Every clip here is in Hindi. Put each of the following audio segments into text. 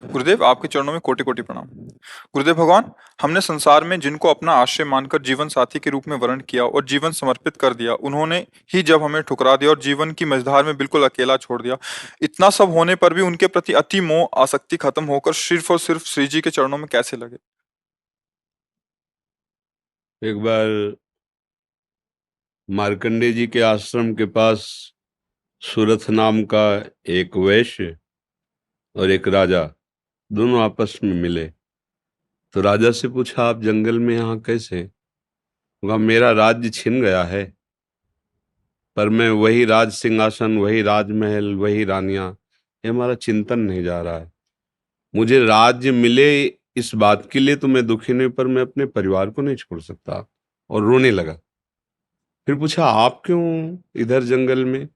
गुरुदेव, आपके चरणों में कोटि कोटि प्रणाम। गुरुदेव भगवान, हमने संसार में जिनको अपना आश्रय मानकर जीवन साथी के रूप में वर्ण किया और जीवन समर्पित कर दिया, उन्होंने ही जब हमें ठुकरा दिया और जीवन की मझधार में बिल्कुल अकेला छोड़ दिया। इतना सब होने पर भी उनके प्रति अति मोह आसक्ति खत्म होकर सिर्फ श्री जी के चरणों में कैसे लगे? एक बार मार्कंडे जी के आश्रम के पास सुरथ नाम का एक वैश्य और एक राजा दोनों आपस में मिले। तो राजा से पूछा, आप जंगल में यहाँ कैसे? कहा, मेरा राज्य छिन गया है, पर मैं वही राज सिंहासन, वही राजमहल, वही रानियां, ये हमारा चिंतन नहीं जा रहा है। मुझे राज्य मिले इस बात के लिए तो मैं दुखी नहीं, पर मैं अपने परिवार को नहीं छोड़ सकता। और रोने लगा। फिर पूछा, आप क्यों इधर जंगल में?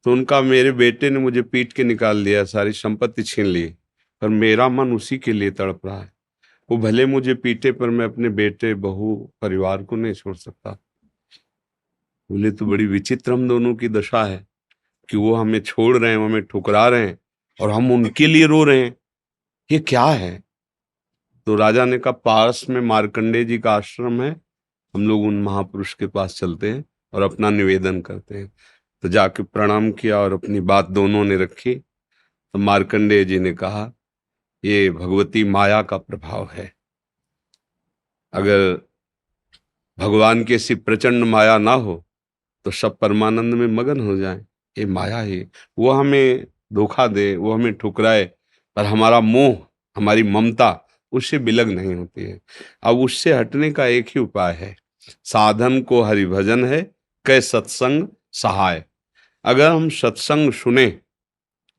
तो उनका, मेरे बेटे ने मुझे पीट के निकाल दिया, सारी संपत्ति छीन ली, पर मेरा मन उसी के लिए तड़प रहा है। वो भले मुझे पीटे, पर मैं अपने बेटे, बहू, परिवार को नहीं छोड़ सकता। बोले, तो बड़ी विचित्र हम दोनों की दशा है कि वो हमें छोड़ रहे हैं, वो हमें ठुकरा रहे हैं, और हम उनके लिए रो रहे हैं। ये क्या है? तो राजा ने कहा, पास में मार्कंडे जी का आश्रम है, हम लोग उन महापुरुष के पास चलते हैं और अपना निवेदन करते हैं। तो जाके प्रणाम किया और अपनी बात दोनों ने रखी। तो मार्कंडेय जी ने कहा, ये भगवती माया का प्रभाव है। अगर भगवान की ऐसी प्रचंड माया ना हो तो सब परमानंद में मगन हो जाएं। ये माया ही, वो हमें धोखा दे, वो हमें ठुकराए, पर हमारा मोह, हमारी ममता उससे बिलग नहीं होती है। अब उससे हटने का एक ही उपाय है, साधन को हरिभजन है, कै सत्संग सहाय। अगर हम सत्संग सुने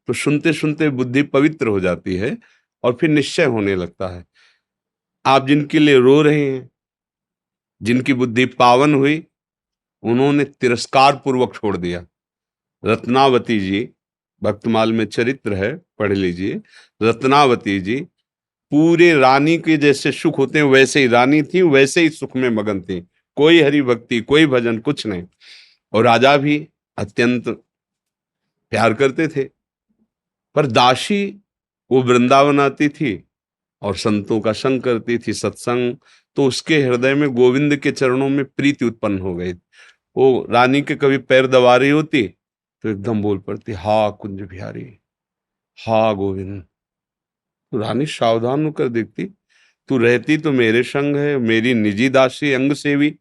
तो सुनते सुनते बुद्धि पवित्र हो जाती है और फिर निश्चय होने लगता है। आप जिनके लिए रो रहे हैं, जिनकी बुद्धि पावन हुई, उन्होंने तिरस्कार पूर्वक छोड़ दिया। रत्नावती जी, भक्तमाल में चरित्र है, पढ़ लीजिए। रत्नावती जी पूरे रानी के जैसे सुख होते हैं वैसे ही रानी थी, वैसे ही सुख में मगन थी। कोई हरि भक्ति, कोई भजन, कुछ नहीं। और राजा भी अत्यंत प्यार करते थे। पर दासी, वो वृंदावन आती थी और संतों का संग करती थी, सत्संग। तो उसके हृदय में गोविंद के चरणों में प्रीति उत्पन्न हो गई। वो रानी के कभी पैर दबा रही होती तो एकदम बोल पड़ती, हा कुंज बिहारी, हा गोविंद। तो रानी सावधान होकर देखती, तू रहती तो मेरे संग है, मेरी निजी दासी, अंग सेवी।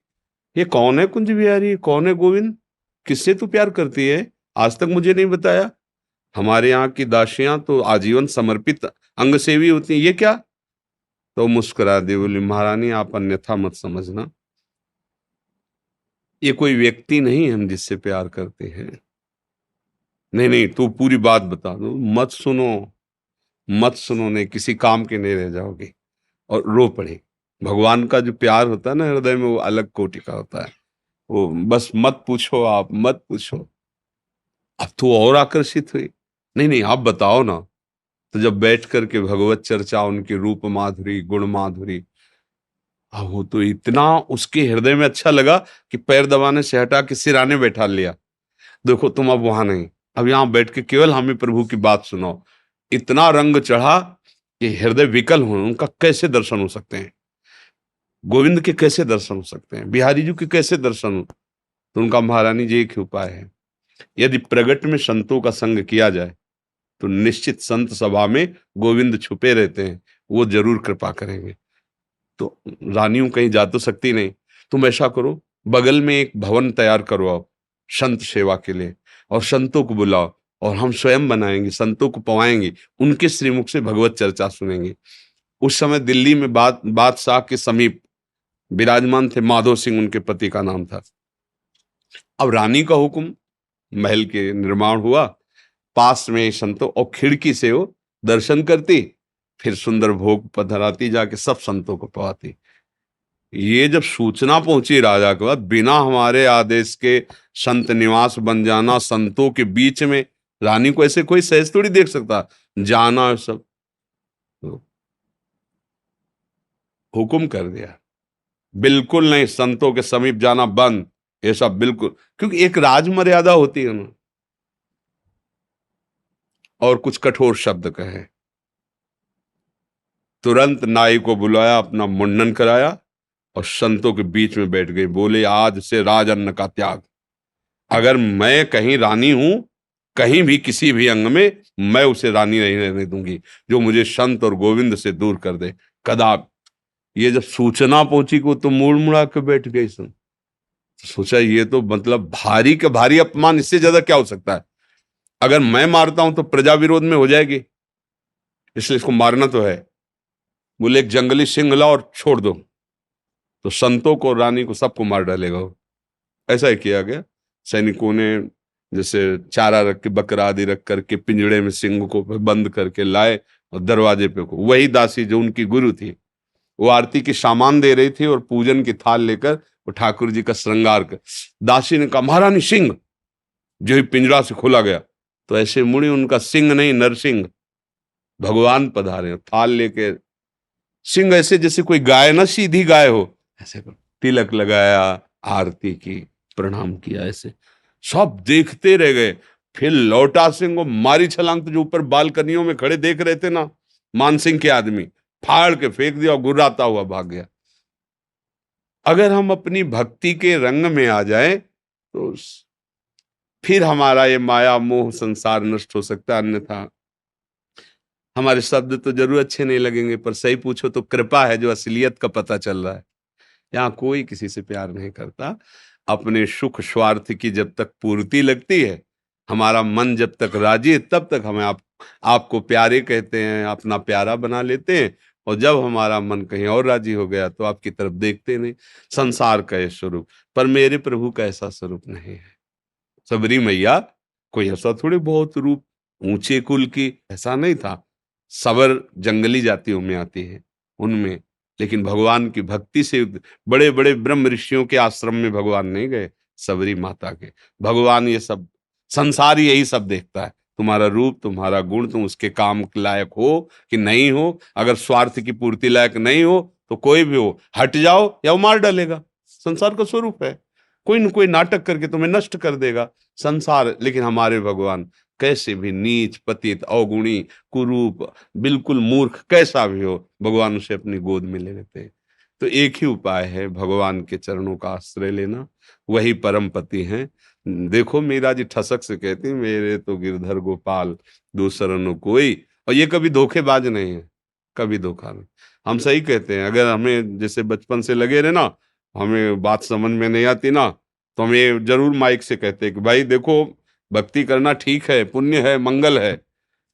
ये कौन है कुंज बिहारी, कौन है गोविंद? किससे तू प्यार करती है? आज तक मुझे नहीं बताया। हमारे यहाँ की दासियां तो आजीवन समर्पित अंग सेवी होती हैं, ये क्या? तो मुस्कुरा दी, बोली, महारानी आप अन्यथा मत समझना, ये कोई व्यक्ति नहीं हम जिससे प्यार करते हैं। नहीं नहीं, तू पूरी बात बता दो, मत सुनो, मत सुनो, नहीं किसी काम के नहीं रह जाओगे। और रो पड़े। भगवान का जो प्यार होता है ना हृदय में, वो अलग कोटि का होता है। वो बस मत पूछो, आप मत पूछो। अब तो और आकर्षित हुई, नहीं नहीं आप बताओ ना। तो जब बैठ करके भगवत चर्चा, उनकी रूप माधुरी, गुण माधुरी, अब वो तो इतना उसके हृदय में अच्छा लगा कि पैर दबाने से हटा के सिराने बैठा लिया। देखो तुम अब वहां नहीं, अब यहां बैठ के केवल हमें प्रभु की बात सुनाओ। इतना रंग चढ़ा कि हृदय विकल हो, उनका कैसे दर्शन हो सकते हैं? गोविंद के कैसे दर्शन हो सकते हैं? बिहारी जी के कैसे दर्शन हो? तो उनका, महारानी जी एक ही उपाय है, यदि प्रगट में संतों का संग किया जाए तो निश्चित संत सभा में गोविंद छुपे रहते हैं, वो जरूर कृपा करेंगे। तो रानियों कहीं जा तो सकती नहीं, तुम ऐसा करो, बगल में एक भवन तैयार करवाओ संत सेवा के लिए, और संतों को बुलाओ, और हम स्वयं बनाएंगे, संतों को पवाएंगे, उनके श्रीमुख से भगवत चर्चा सुनेंगे। उस समय दिल्ली में बादशाह के समीप विराजमान थे माधो सिंह, उनके पति का नाम था। अब रानी का हुक्म, महल के निर्माण हुआ, पास में संतों, और खिड़की से वो दर्शन करती, फिर सुंदर भोग पधराती, जाके सब संतों को पवाती। ये जब सूचना पहुंची राजा के पास, बिना हमारे आदेश के संत निवास बन जाना, संतों के बीच में, रानी को ऐसे कोई सहज थोड़ी देख सकता, जाना सब। तो हुक्म कर दिया, बिल्कुल नहीं, संतों के समीप जाना बंद, ये सब बिल्कुल, क्योंकि एक राज मर्यादा होती है ना। और कुछ कठोर शब्द कहे, तुरंत नाई को बुलाया, अपना मुंडन कराया और संतों के बीच में बैठ गए। बोले, आज से राजअन्न का त्याग। अगर मैं कहीं रानी हूं, कहीं भी किसी भी अंग में, मैं उसे रानी नहीं रहने दूंगी जो मुझे संत और गोविंद से दूर कर दे। कदाप। ये जब सूचना पहुंची को तो मुड़ मुड़ा के बैठ गई। सोचा ये तो मतलब भारी का भारी अपमान, इससे ज्यादा क्या हो सकता है। अगर मैं मारता हूं तो प्रजा विरोध में हो जाएगी, इसलिए इसको मारना तो है। बोले, एक जंगली सिंह लाओ और छोड़ दो, तो संतों को, रानी को, सबको मार डालेगा वो। ऐसा ही किया गया। सैनिकों ने जैसे चारा रख के, बकरा आदि रख करके पिंजड़े में सिंह को बंद करके लाए और दरवाजे पे को, वही दासी जो उनकी गुरु थी, वो आरती की सामान दे रही थी और पूजन की थाल लेकर वो ठाकुर जी का श्रृंगार कर। दासी ने कहा, महारानी सिंह। जो ही पिंजरा से खोला गया तो ऐसे मुड़ी, उनका सिंह नहीं नरसिंह, भगवान पधारे थाल लेके। सिंह ऐसे जैसे कोई गाय ना, सीधी गाय हो, ऐसे तिलक लगाया, आरती की, प्रणाम किया। ऐसे सब देखते रह गए। फिर लौटा सिंह को मारी छलांग, तो जो ऊपर बालकनियों में खड़े देख रहे थे ना मान सिंह के आदमी, फाड़ के फेंक दिया और गुर्राता हुआ भाग गया। अगर हम अपनी भक्ति के रंग में आ जाए तो फिर हमारा ये माया मोह संसार नष्ट हो सकता है। अन्यथा हमारे शब्द तो जरूर अच्छे नहीं लगेंगे, पर सही पूछो तो कृपा है जो असलियत का पता चल रहा है। यहाँ कोई किसी से प्यार नहीं करता। अपने सुख स्वार्थ की जब तक पूर्ति लगती है, हमारा मन जब तक राजी है, तब तक हमें आपको प्यारे कहते हैं, अपना प्यारा बना लेते हैं। और जब हमारा मन कहीं और राजी हो गया तो आपकी तरफ देखते नहीं। संसार का ये स्वरूप, पर मेरे प्रभु का ऐसा स्वरूप नहीं है। सबरी मैया कोई ऐसा थोड़ी बहुत रूप ऊंचे कुल की, ऐसा नहीं था। सबर जंगली जातियों में आती है, उनमें। लेकिन भगवान की भक्ति से बड़े बड़े ब्रह्म ऋषियों के आश्रम में भगवान नहीं गए, सबरी माता के। भगवान ये सब संसार यही सब देखता है, तुम्हारा रूप, तुम्हारा गुण, तुम उसके काम के लायक हो कि नहीं हो। अगर स्वार्थ की पूर्ति लायक नहीं हो तो कोई भी हो, हट जाओ या वो मार डालेगा। संसार का स्वरूप है, कोई न कोई नाटक करके तुम्हें नष्ट कर देगा संसार। लेकिन हमारे भगवान कैसे भी नीच, पतित, अवगुणी, कुरूप, बिल्कुल मूर्ख कैसा भी हो, भगवान उसे अपनी गोद में ले लेते हैं। तो एक ही उपाय है, भगवान के चरणों का आश्रय लेना, वही परम पति हैं। देखो मीरा जी ठसक से कहती, मेरे तो गिरधर गोपाल दूसरा न कोई। और ये कभी धोखेबाज नहीं है, कभी धोखा नहीं। हम सही कहते हैं। अगर हमें जैसे बचपन से लगे रहे ना, हमें बात समझ में नहीं आती ना, तो हम ये जरूर माइक से कहते हैं कि भाई देखो, भक्ति करना ठीक है, पुण्य है, मंगल है,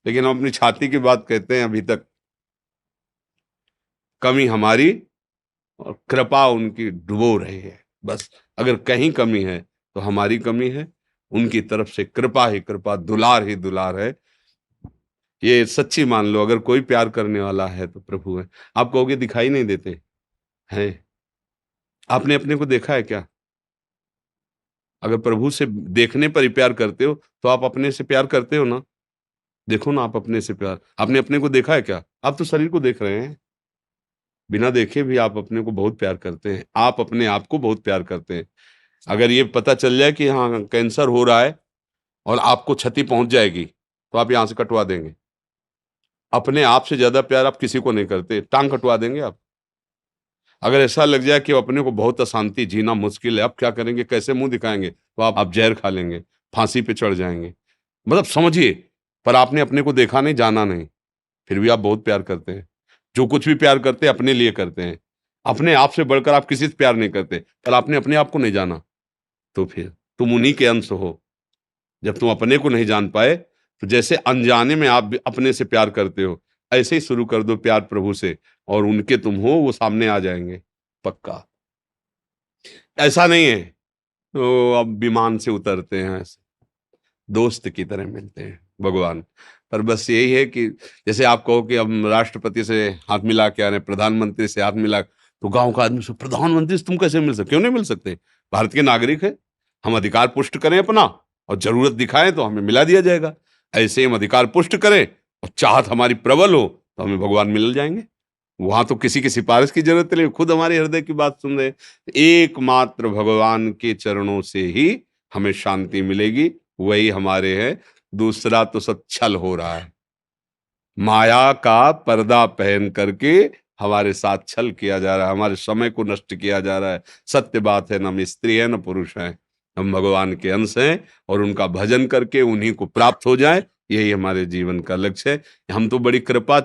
लेकिन हम अपनी छाती की बात कहते हैं। अभी तक कमी हमारी और कृपा उनकी डुबो रही है। बस अगर कहीं कमी है तो हमारी कमी है, उनकी तरफ से कृपा ही कृपा, दुलार ही दुलार है। ये सच्ची मान लो। अगर कोई प्यार करने वाला है तो प्रभु है। आप कहोगे दिखाई नहीं देते हैं, आपने अपने को देखा है क्या? अगर प्रभु से देखने पर ही प्यार करते हो तो आप अपने से प्यार करते हो ना। देखो ना, आप अपने से प्यार, आपने अपने को देखा है क्या? आप तो शरीर को देख रहे हैं, बिना देखे भी आप अपने को बहुत प्यार करते हैं। आप अपने आप को बहुत प्यार करते हैं। अगर ये पता चल जाए कि हाँ कैंसर हो रहा है और आपको क्षति पहुंच जाएगी, तो आप यहां से कटवा देंगे। अपने आप से ज्यादा प्यार आप किसी को नहीं करते, टांग कटवा देंगे आप। अगर ऐसा लग जाए कि अपने को बहुत अशांति, जीना मुश्किल है, आप क्या करेंगे, कैसे मुंह दिखाएंगे, तो आप जहर खा लेंगे, फांसी पे चढ़ जाएंगे। मतलब समझिए। पर आपने अपने को देखा नहीं, जाना नहीं, फिर भी आप बहुत प्यार करते हैं। जो कुछ भी प्यार करते हैं अपने लिए करते हैं। अपने आप से बढ़कर आप किसी से प्यार नहीं करते, पर आपने अपने आप को नहीं जाना, तो फिर तुम उन्हीं के अंश हो। जब तुम अपने को नहीं जान पाए, तो जैसे अनजाने में आप भी अपने से प्यार करते हो, ऐसे ही शुरू कर दो प्यार प्रभु से, और उनके तुम हो, वो सामने आ जाएंगे पक्का। ऐसा नहीं है तो अब विमान से उतरते हैं, ऐसे दोस्त की तरह मिलते हैं भगवान। पर बस यही है कि जैसे आप कहो कि हम राष्ट्रपति से हाथ मिला के आ रहे हैं, प्रधानमंत्री से हाथ मिला, तो गांव का आदमी से प्रधानमंत्री से तुम कैसे मिल सकते? क्यों नहीं मिल सकते? भारत के नागरिक है, हम अधिकार पुष्ट करें अपना, और जरूरत दिखाएं तो हमें मिला दिया जाएगा। ऐसे ही हम अधिकार पुष्ट करें और चाहत हमारी प्रबल हो तो हमें भगवान मिल जाएंगे। वहां तो किसी की सिफारिश की जरूरत नहीं, खुद हमारे हृदय की बात सुन रहे। एकमात्र भगवान के चरणों से ही हमें शांति मिलेगी, वही हमारे हैं। दूसरा तो सब छल हो रहा है। माया का पर्दा पहन करके हमारे साथ छल किया जा रहा है, हमारे समय को नष्ट किया जा रहा है। सत्य बात है, न हम स्त्री है न पुरुष हैं, हम भगवान के अंश हैं और उनका भजन करके उन्हीं को प्राप्त हो जाए, यही हमारे जीवन का लक्ष्य है। हम तो बड़ी कृपा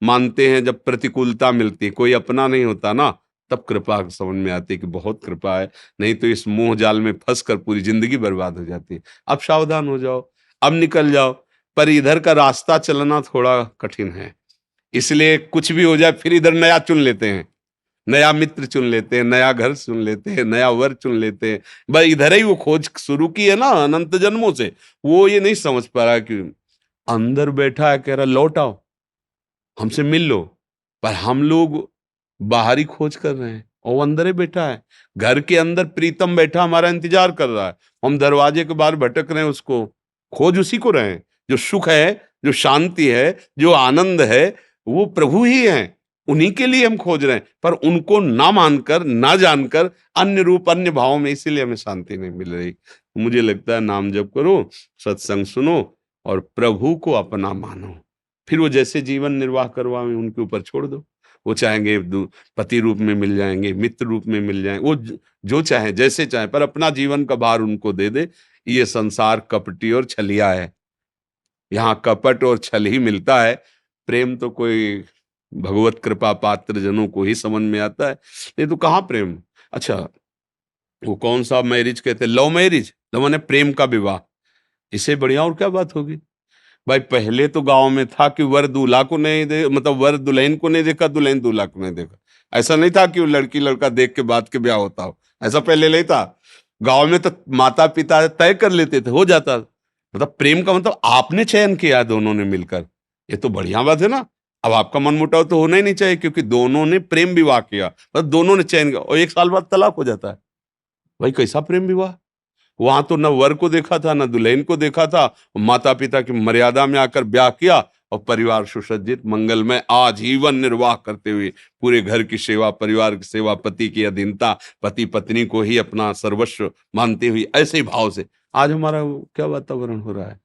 मानते हैं, जब प्रतिकूलता मिलती है, कोई अपना नहीं होता ना, तब कृपा समझ में आती है कि बहुत कृपा है, नहीं तो इस मोह जाल में फंस कर पूरी जिंदगी बर्बाद हो जाती है। अब सावधान हो जाओ, अब निकल जाओ। पर इधर का रास्ता चलना थोड़ा कठिन है, इसलिए कुछ भी हो जाए फिर इधर नया चुन लेते हैं, नया मित्र चुन लेते हैं, नया घर चुन लेते हैं, नया वर चुन लेते हैं। बस इधर ही वो खोज शुरू की है ना अनंत जन्मों से, वो ये नहीं समझ पा रहा कि अंदर बैठा है, कह रहा लौट आओ, हमसे मिल लो। पर हम लोग बाहरी खोज कर रहे हैं और वो अंदर ही बैठा है, घर के अंदर प्रीतम बैठा हमारा इंतजार कर रहा है, हम दरवाजे के बाहर भटक रहे हैं, उसको खोज उसी को रहे हैं। जो सुख है, जो शांति है, जो आनंद है, वो प्रभु ही हैं, उन्हीं के लिए हम खोज रहे हैं। पर उनको ना मानकर, ना जानकर, अन्य रूप अन्य भाव में, इसीलिए हमें शांति नहीं मिल रही। मुझे लगता है नाम जप करो, सत्संग सुनो और प्रभु को अपना मानो, फिर वो जैसे जीवन निर्वाह करवाएं उनके ऊपर छोड़ दो। वो चाहेंगे पति रूप में मिल जाएंगे, मित्र रूप में मिल जाएंगे, वो जो चाहे जैसे चाहे, पर अपना जीवन का भार उनको दे दे। ये संसार कपटी और छलिया है, यहाँ कपट और छल ही मिलता है। प्रेम तो कोई भगवत कृपा पात्र जनों को ही समझ में आता है, नहीं तो कहाँ प्रेम। अच्छा, वो कौन सा मैरिज कहते हैं, लव मैरिज, लव माने प्रेम का विवाह, इससे बढ़िया और क्या बात होगी। भाई पहले तो गांव में था कि वर दूल्हा को नहीं दे, मतलब वर दुल्हन को नहीं देखा, दुल्हन दूल्हा को नहीं देखा। ऐसा नहीं था कि वो लड़की लड़का देख के बाद के ब्याह होता हो, ऐसा पहले नहीं था। गांव में तो माता पिता तय कर लेते थे, हो जाता। मतलब प्रेम का मतलब आपने चयन किया दोनों ने मिलकर, ये तो बढ़िया बात है ना। अब आपका मन मुटाव तो होना ही नहीं चाहिए, क्योंकि दोनों ने प्रेम विवाह किया, मतलब दोनों ने चयन किया, और 1 साल बाद तलाक हो जाता है। भाई कैसा प्रेम विवाह। वहां तो न वर को देखा था, न दुल्हन को देखा था, माता पिता की मर्यादा में आकर ब्याह किया और परिवार सुसज्जित मंगलमय आजीवन निर्वाह करते हुए, पूरे घर की सेवा, परिवार की सेवा, पति की अधीनता, पति पत्नी को ही अपना सर्वस्व मानते हुए, ऐसे ही भाव से आज हमारा क्या वातावरण हो रहा है।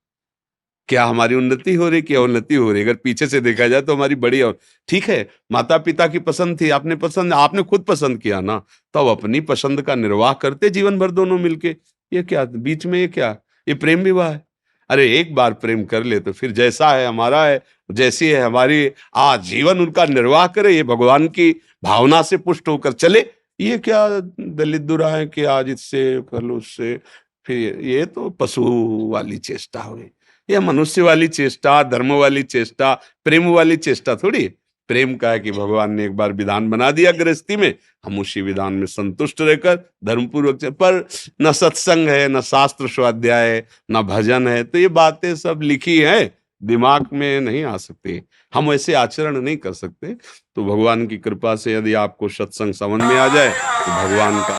क्या हमारी उन्नति हो रही, क्या उन्नति हो रही। अगर पीछे से देखा जाए तो हमारी बड़ी, और ठीक है माता पिता की पसंद थी, आपने पसंद, आपने खुद पसंद किया ना, तो अब अपनी पसंद का निर्वाह करते जीवन भर दोनों मिलके। ये क्या बीच में, ये क्या, ये प्रेम विवाह है। अरे एक बार प्रेम कर ले तो फिर जैसा है हमारा है, जैसी है हमारी, आज जीवन उनका निर्वाह करे, ये भगवान की भावना से पुष्ट होकर चले। ये क्या दलित दुरा है कि आज इससे कर लो उससे, फिर ये तो पशु वाली चेष्टा हुई। यह मनुष्य वाली चेष्टा, धर्म वाली चेष्टा, प्रेम वाली चेष्टा थोड़ी। प्रेम का है कि भगवान ने एक बार विधान बना दिया गृहस्थी में, हम उसी विधान में संतुष्ट रहकर धर्मपूर्वक पर न सत्संग है, न शास्त्र स्वाध्याय है, न भजन है, तो ये बातें सब लिखी हैं, दिमाग में नहीं आ सकती, हम ऐसे आचरण नहीं कर सकते। तो भगवान की कृपा से यदि आपको सत्संग समझ में आ जाए तो भगवान का